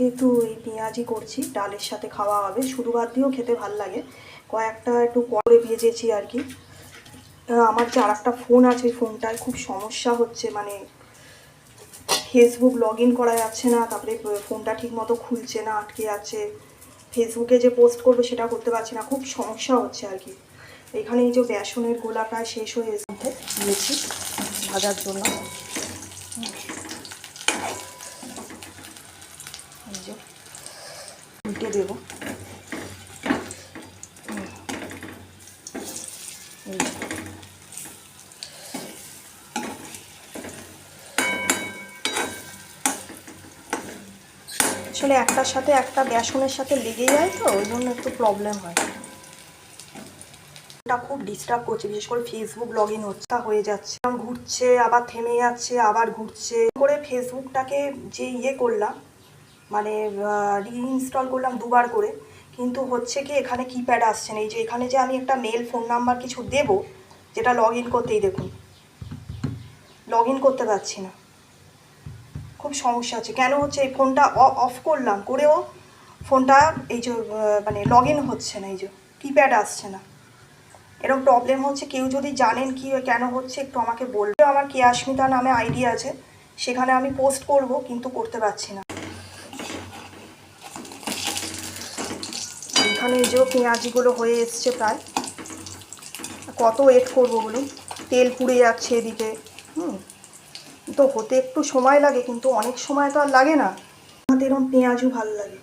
আজকে একটু এই পেঁয়াজি করছি, ডালের সাথে খাওয়া হবে, শুধু ভাত দিয়েও খেতে ভাল লাগে। কয়েকটা একটু করে ভেজেছি আর কি। আমার যে আর একটা ফোন আছে, ওই ফোনটায় খুব সমস্যা হচ্ছে, মানে ফেসবুক লগ ইন করা যাচ্ছে না, তারপরে ফোনটা ঠিক মতো খুলছে না, আটকে যাচ্ছে। ফেসবুকে যে পোস্ট করবে সেটা করতে পারছি না, খুব সমস্যা হচ্ছে আর কি। এখানে এই যে বেসনের গোলা প্রায় শেষ হয়ে এসে দিয়েছি ভাজার জন্য। এই যে উল্টে দেবো। আসলে একটার সাথে একটা বেসনের সাথে লেগে যায়, তো ওই জন্য একটু প্রবলেম হয়। এটা খুব ডিস্টার্ব করছে, বিশেষ করে ফেসবুক লগ ইন হয়ে যাচ্ছে, ঘুরছে আবার থেমে যাচ্ছে, আবার ঘুরছে করে। ফেসবুকটাকে যে করলাম, মানে রিইনস্টল করলাম দুবার করে, কিন্তু হচ্ছে কি এখানে কিপ্যাড আসছে না। এই যে এখানে যে আমি একটা মেল ফোন নাম্বার কিছু দেব, যেটা লগ ইন করতেই দেখুন লগ ইন করতে পারছি না, খুব সমস্যা হচ্ছে। কেন হচ্ছে, এই ফোনটা অফ করলাম, করেও ফোনটা এই যে মানে লগ ইন হচ্ছে না, এই যে কিপ্যাড আসছে না। এরকম প্রবলেম হচ্ছে। কেউ যদি জানেন কি কেন হচ্ছে একটু আমাকে বলবে। আমার কেয়াস্মিতা নামে আইডি আছে, সেখানে আমি পোস্ট করব, কিন্তু করতে পারছি না। এখানে এই যে পেঁয়াজিগুলো হয়ে এসছে প্রায়। কত ওয়েট করবো বলুন, তেল পুড়ে যাচ্ছে এদিকে। তো হতে একটু সময় লাগে, কিন্তু অনেক সময় তো আর লাগে না। আমাদের এরকম পেঁয়াজও ভালো লাগে।